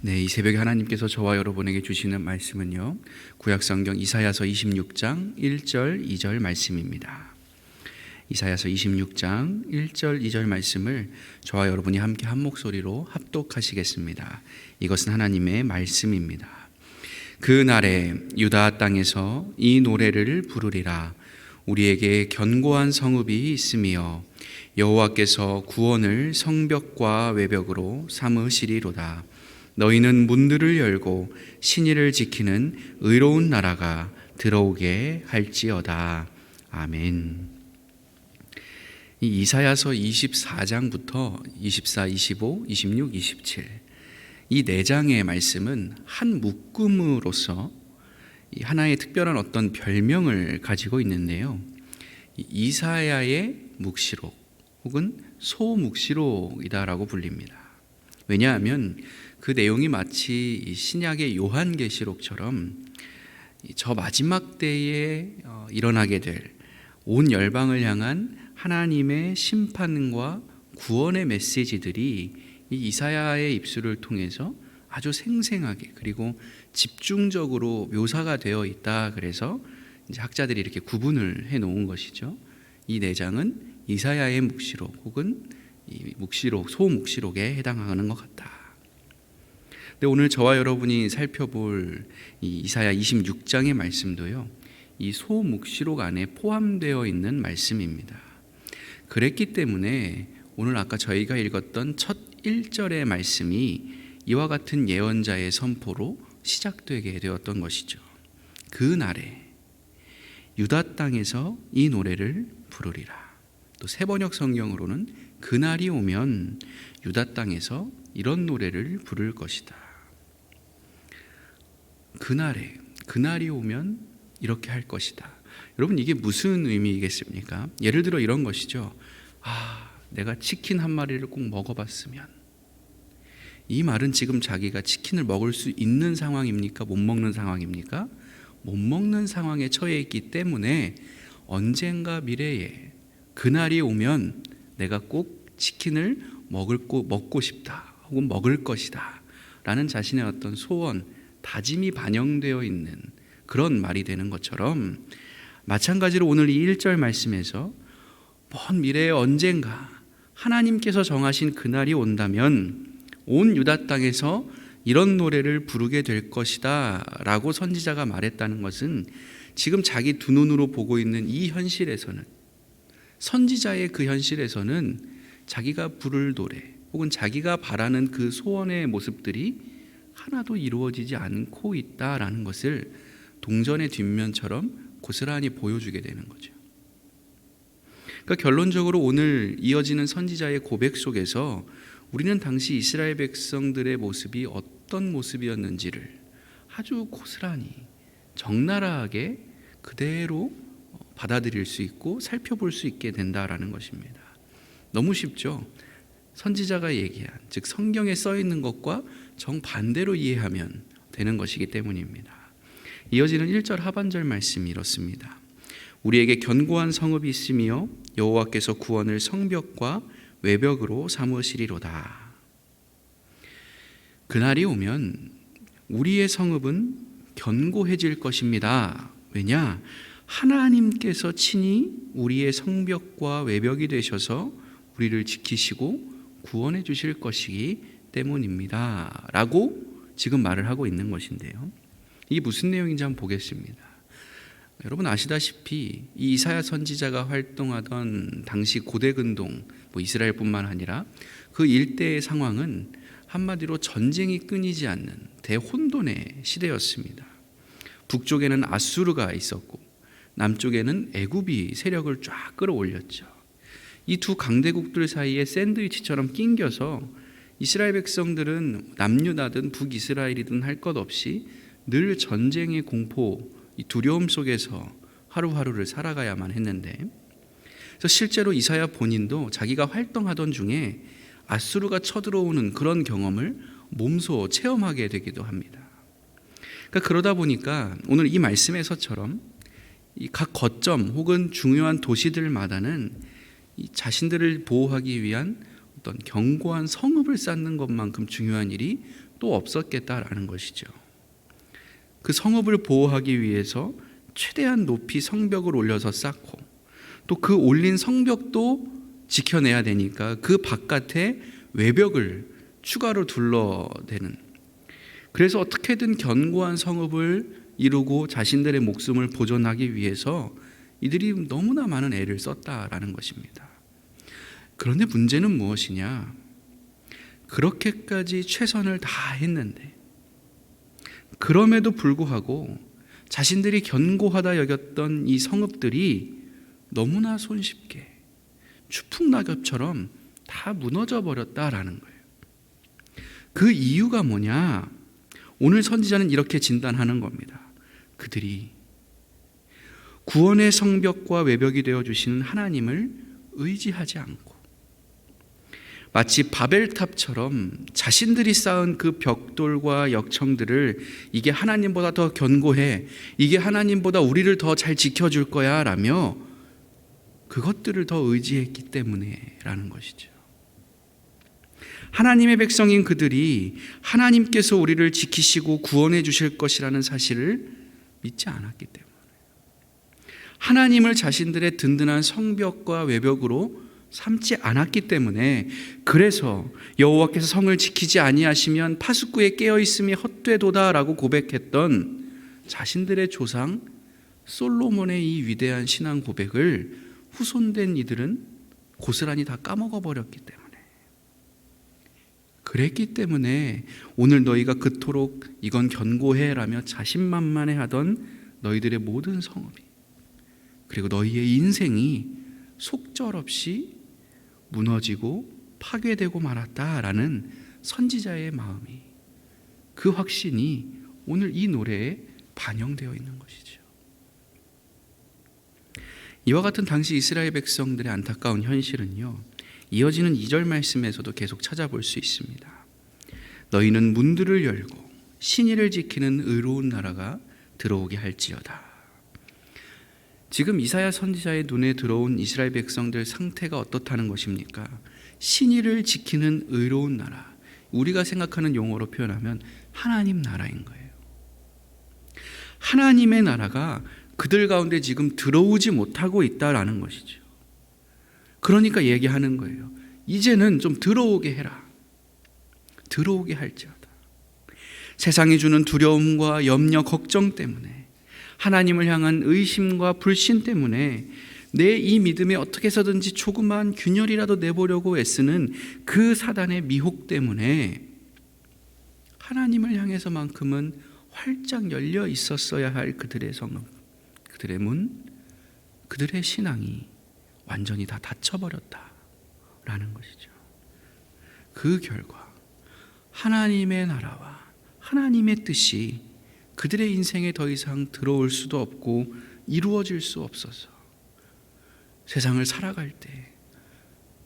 네, 이 새벽에 하나님께서 저와 여러분에게 주시는 말씀은요, 구약성경 이사야서 26장 1절 2절 말씀입니다. 이사야서 26장 1절 2절 말씀을 저와 여러분이 함께 한 목소리로 합독하시겠습니다. 이것은 하나님의 말씀입니다. 그 날에 유다 땅에서 이 노래를 부르리라. 우리에게 견고한 성읍이 있으며 여호와께서 구원을 성벽과 외벽으로 삼으시리로다. 너희는 문들을 열고 신의를 지키는 의로운 나라가 들어오게 할지어다. 아멘. 이 이사야서 24장부터 24, 25, 26, 27 이 네 장의 말씀은 한 묶음으로서 하나의 특별한 어떤 별명을 가지고 있는데요. 이사야의 묵시록 혹은 소묵시록이다라고 불립니다. 왜냐하면 그 내용이 마치 신약의 요한계시록처럼 저 마지막 때에 일어나게 될 온 열방을 향한 하나님의 심판과 구원의 메시지들이 이 이사야의 입술을 통해서 아주 생생하게 그리고 집중적으로 묘사가 되어 있다. 그래서 이제 학자들이 이렇게 구분을 해 놓은 것이죠. 이 네 장은 이사야의 묵시록 혹은 이 묵시록, 소묵시록에 해당하는 것 같다. 근데 오늘 저와 여러분이 살펴볼 이 이사야 26장의 말씀도요, 이 소묵시록 안에 포함되어 있는 말씀입니다. 그랬기 때문에 오늘 아까 저희가 읽었던 첫 1절의 말씀이 이와 같은 예언자의 선포로 시작되게 되었던 것이죠. 그 날에 유다 땅에서 이 노래를 부르리라. 또 세번역 성경으로는 그날이 오면 유다 땅에서 이런 노래를 부를 것이다. 그날이 오면 이렇게 할 것이다. 여러분, 이게 무슨 의미이겠습니까? 예를 들어 이런 것이죠. 내가 치킨 한 마리를 꼭 먹어봤으면. 이 말은 지금 자기가 치킨을 먹을 수 있는 상황입니까? 못 먹는 상황입니까? 못 먹는 상황에 처해 있기 때문에 언젠가 미래에 그날이 오면 내가 꼭 치킨을 먹고 싶다 혹은 먹을 것이다 라는 자신의 어떤 소원, 다짐이 반영되어 있는 그런 말이 되는 것처럼, 마찬가지로 오늘 이 1절 말씀에서 먼 미래에 언젠가 하나님께서 정하신 그날이 온다면 온 유다 땅에서 이런 노래를 부르게 될 것이다 라고 선지자가 말했다는 것은 지금 자기 두 눈으로 보고 있는 이 현실에서는, 선지자의 그 현실에서는 자기가 부를 노래 혹은 자기가 바라는 그 소원의 모습들이 하나도 이루어지지 않고 있다라는 것을 동전의 뒷면처럼 고스란히 보여주게 되는 거죠. 그러니까 결론적으로 오늘 이어지는 선지자의 고백 속에서 우리는 당시 이스라엘 백성들의 모습이 어떤 모습이었는지를 아주 고스란히 적나라하게 그대로 받아들일 수 있고 살펴볼 수 있게 된다라는 것입니다. 너무 쉽죠? 선지자가 얘기한, 즉 성경에 써 있는 것과 정반대로 이해하면 되는 것이기 때문입니다. 이어지는 1절 하반절 말씀이 이렇습니다. 우리에게 견고한 성읍이 있으며 여호와께서 구원을 성벽과 외벽으로 삼으시리로다. 그날이 오면 우리의 성읍은 견고해질 것입니다. 왜냐? 하나님께서 친히 우리의 성벽과 외벽이 되셔서 우리를 지키시고 구원해 주실 것이기 때문입니다 라고 지금 말을 하고 있는 것인데요, 이게 무슨 내용인지 한번 보겠습니다. 여러분 아시다시피 이 이사야 선지자가 활동하던 당시 고대 근동, 이스라엘뿐만 아니라 그 일대의 상황은 한마디로 전쟁이 끊이지 않는 대혼돈의 시대였습니다. 북쪽에는 아수르가 있었고 남쪽에는 애굽이 세력을 쫙 끌어올렸죠. 이 두 강대국들 사이에 샌드위치처럼 낑겨서 이스라엘 백성들은 남유다든 북이스라엘이든 할 것 없이 늘 전쟁의 공포, 이 두려움 속에서 하루하루를 살아가야만 했는데, 그래서 실제로 이사야 본인도 자기가 활동하던 중에 아수르가 쳐들어오는 그런 경험을 몸소 체험하게 되기도 합니다. 그러니까 그러다 보니까 오늘 이 말씀에서처럼 이 각 거점 혹은 중요한 도시들마다는 이 자신들을 보호하기 위한 어떤 견고한 성읍을 쌓는 것만큼 중요한 일이 또 없었겠다라는 것이죠. 그 성읍을 보호하기 위해서 최대한 높이 성벽을 올려서 쌓고, 또 그 올린 성벽도 지켜내야 되니까 그 바깥에 외벽을 추가로 둘러대는, 그래서 어떻게든 견고한 성읍을 이루고 자신들의 목숨을 보존하기 위해서 이들이 너무나 많은 애를 썼다라는 것입니다. 그런데 문제는 무엇이냐? 그렇게까지 최선을 다했는데, 그럼에도 불구하고 자신들이 견고하다 여겼던 이 성읍들이 너무나 손쉽게 추풍낙엽처럼 다 무너져 버렸다라는 거예요. 그 이유가 뭐냐? 오늘 선지자는 이렇게 진단하는 겁니다. 그들이 구원의 성벽과 외벽이 되어 주시는 하나님을 의지하지 않고, 마치 바벨탑처럼 자신들이 쌓은 그 벽돌과 역청들을 이게 하나님보다 더 견고해, 이게 하나님보다 우리를 더 잘 지켜줄 거야 라며 그것들을 더 의지했기 때문에 라는 것이죠. 하나님의 백성인 그들이 하나님께서 우리를 지키시고 구원해 주실 것이라는 사실을 믿지 않았기 때문에, 하나님을 자신들의 든든한 성벽과 외벽으로 삼지 않았기 때문에, 그래서 여호와께서 성을 지키지 아니하시면 파수꾼에 깨어있음이 헛되도다라고 고백했던 자신들의 조상 솔로몬의 이 위대한 신앙 고백을 후손된 이들은 고스란히 다 까먹어 버렸기 때문에, 그랬기 때문에 오늘 너희가 그토록 이건 견고해라며 자신만만해하던 너희들의 모든 성읍이, 그리고 너희의 인생이 속절없이 무너지고 파괴되고 말았다라는 선지자의 마음이, 그 확신이 오늘 이 노래에 반영되어 있는 것이죠. 이와 같은 당시 이스라엘 백성들의 안타까운 현실은요, 이어지는 2절 말씀에서도 계속 찾아볼 수 있습니다. 너희는 문들을 열고 신의를 지키는 의로운 나라가 들어오게 할지어다. 지금 이사야 선지자의 눈에 들어온 이스라엘 백성들 상태가 어떻다는 것입니까? 신의를 지키는 의로운 나라, 우리가 생각하는 용어로 표현하면 하나님 나라인 거예요. 하나님의 나라가 그들 가운데 지금 들어오지 못하고 있다라는 것이죠. 그러니까 얘기하는 거예요. 이제는 좀 들어오게 해라. 들어오게 할지어다. 세상이 주는 두려움과 염려, 걱정 때문에, 하나님을 향한 의심과 불신 때문에 내 이 믿음에 어떻게 해서든지 조그만 균열이라도 내보려고 애쓰는 그 사단의 미혹 때문에 하나님을 향해서만큼은 활짝 열려 있었어야 할 그들의 성읍, 그들의 문, 그들의 신앙이 완전히 다 닫혀버렸다라는 것이죠. 그 결과 하나님의 나라와 하나님의 뜻이 그들의 인생에 더 이상 들어올 수도 없고 이루어질 수 없어서 세상을 살아갈 때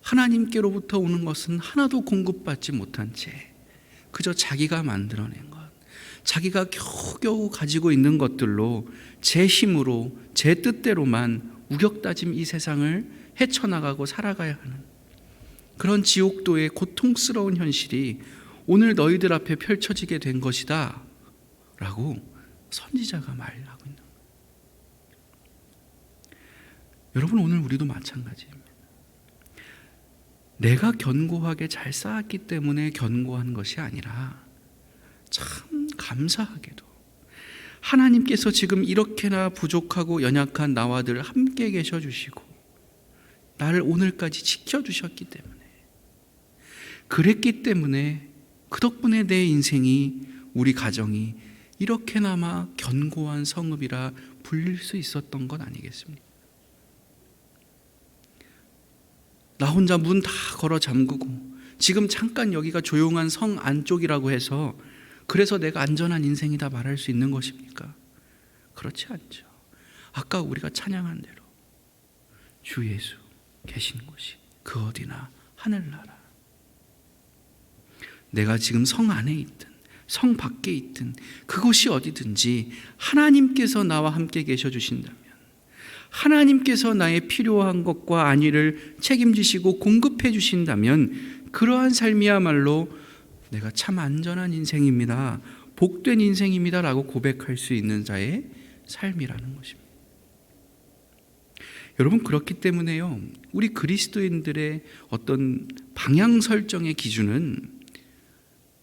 하나님께로부터 오는 것은 하나도 공급받지 못한 채 그저 자기가 만들어낸 것, 자기가 겨우겨우 가지고 있는 것들로 제 힘으로 제 뜻대로만 우격다짐 이 세상을 헤쳐나가고 살아가야 하는 그런 지옥도의 고통스러운 현실이 오늘 너희들 앞에 펼쳐지게 된 것이다 라고 선지자가 말하고 있는 거예요. 여러분, 오늘 우리도 마찬가지입니다. 내가 견고하게 잘 쌓았기 때문에 견고한 것이 아니라 참 감사하게도 하나님께서 지금 이렇게나 부족하고 연약한 나와 늘 함께 계셔 주시고 나를 오늘까지 지켜주셨기 때문에, 그랬기 때문에 그 덕분에 내 인생이, 우리 가정이 이렇게나마 견고한 성읍이라 불릴 수 있었던 것 아니겠습니까? 나 혼자 문 다 걸어 잠그고 지금 잠깐 여기가 조용한 성 안쪽이라고 해서 그래서 내가 안전한 인생이다 말할 수 있는 것입니까? 그렇지 않죠. 아까 우리가 찬양한 대로 주 예수 계신 곳이 그 어디나 하늘나라. 내가 지금 성 안에 있든 성 밖에 있든 그곳이 어디든지 하나님께서 나와 함께 계셔 주신다면, 하나님께서 나의 필요한 것과 안위를 책임지시고 공급해 주신다면, 그러한 삶이야말로 내가 참 안전한 인생입니다, 복된 인생입니다 라고 고백할 수 있는 자의 삶이라는 것입니다. 여러분, 그렇기 때문에요, 우리 그리스도인들의 어떤 방향 설정의 기준은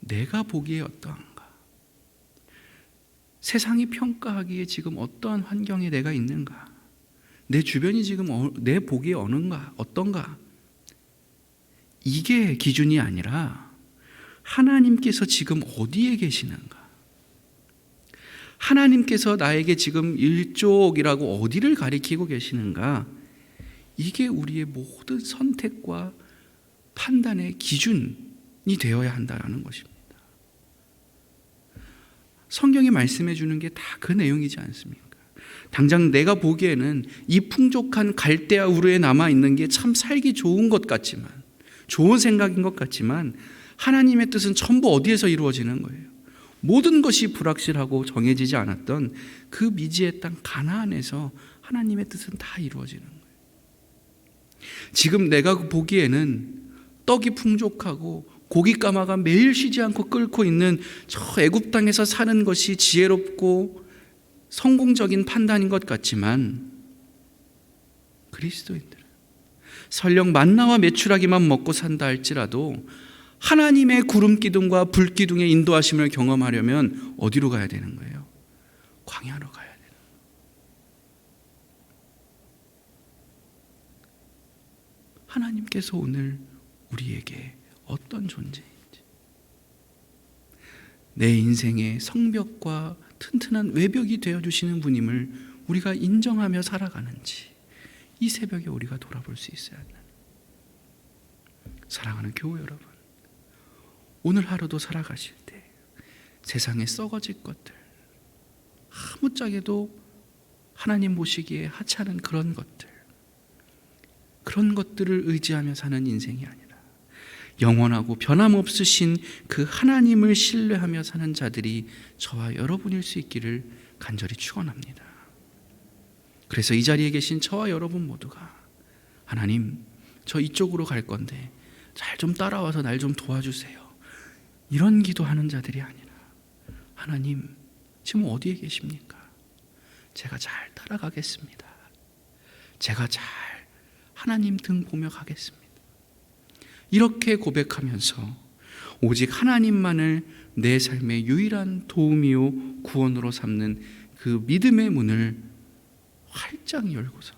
내가 보기에 어떠한가, 세상이 평가하기에 지금 어떠한 환경에 내가 있는가, 내 주변이 지금 내 보기에 어떤가, 이게 기준이 아니라 하나님께서 지금 어디에 계시는가, 하나님께서 나에게 지금 일쪽이라고 어디를 가리키고 계시는가, 이게 우리의 모든 선택과 판단의 기준이 되어야 한다는 것입니다. 성경이 말씀해 주는 게 다 그 내용이지 않습니까? 당장 내가 보기에는 이 풍족한 갈대아 우르에 남아있는 게 참 살기 좋은 것 같지만, 좋은 생각인 것 같지만, 하나님의 뜻은 전부 어디에서 이루어지는 거예요? 모든 것이 불확실하고 정해지지 않았던 그 미지의 땅 가나안에서 하나님의 뜻은 다 이루어지는 거예요. 지금 내가 보기에는 떡이 풍족하고 고깃가마가 매일 쉬지 않고 끓고 있는 저 애굽 땅에서 사는 것이 지혜롭고 성공적인 판단인 것 같지만, 그리스도인들은 설령 만나와 메추라기만 먹고 산다 할지라도 하나님의 구름 기둥과 불 기둥의 인도하심을 경험하려면 어디로 가야 되는 거예요? 광야로 가야 되는 거예요. 하나님께서 오늘 우리에게 어떤 존재인지, 내 인생의 성벽과 튼튼한 외벽이 되어주시는 분임을 우리가 인정하며 살아가는지, 이 새벽에 우리가 돌아볼 수 있어야 한다. 사랑하는 교회 여러분, 오늘 하루도 살아가실 때 세상에 썩어질 것들, 아무짝에도 하나님 보시기에 하찮은 그런 것들을 의지하며 사는 인생이 아니라 영원하고 변함없으신 그 하나님을 신뢰하며 사는 자들이 저와 여러분일 수 있기를 간절히 축원합니다. 그래서 이 자리에 계신 저와 여러분 모두가, 하나님, 저 이쪽으로 갈 건데 잘 좀 따라와서 날 좀 도와주세요, 이런 기도하는 자들이 아니라, 하나님, 지금 어디에 계십니까? 제가 잘 따라가겠습니다. 제가 잘 하나님 등 보며 가겠습니다. 이렇게 고백하면서 오직 하나님만을 내 삶의 유일한 도움이요 구원으로 삼는 그 믿음의 문을 활짝 열고서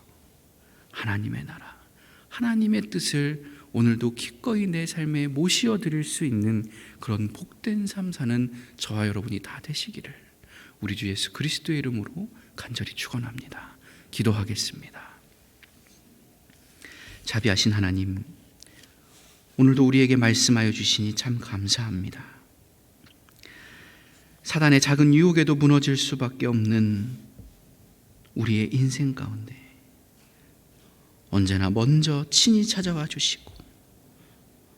하나님의 나라, 하나님의 뜻을 오늘도 기꺼이 내 삶에 모시어 드릴 수 있는 그런 복된 삶 사는 저와 여러분이 다 되시기를 우리 주 예수 그리스도의 이름으로 간절히 축원합니다. 기도하겠습니다. 자비하신 하나님, 오늘도 우리에게 말씀하여 주시니 참 감사합니다. 사단의 작은 유혹에도 무너질 수밖에 없는 우리의 인생 가운데 언제나 먼저 친히 찾아와 주시고,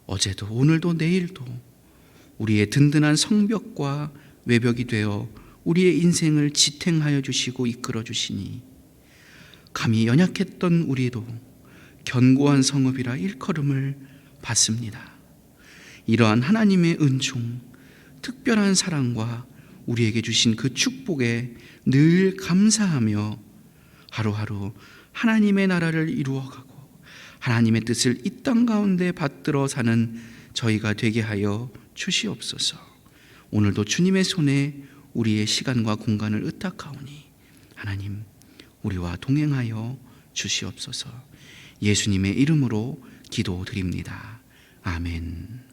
어제도 오늘도 내일도 우리의 든든한 성벽과 외벽이 되어 우리의 인생을 지탱하여 주시고 이끌어 주시니, 감히 연약했던 우리도 견고한 성읍이라 일컬음을 받습니다. 이러한 하나님의 은총, 특별한 사랑과 우리에게 주신 그 축복에 늘 감사하며 하루하루 하나님의 나라를 이루어가고 하나님의 뜻을 이 땅 가운데 받들어 사는 저희가 되게 하여 주시옵소서. 오늘도 주님의 손에 우리의 시간과 공간을 의탁하오니 하나님, 우리와 동행하여 주시옵소서. 예수님의 이름으로 기도드립니다. 아멘.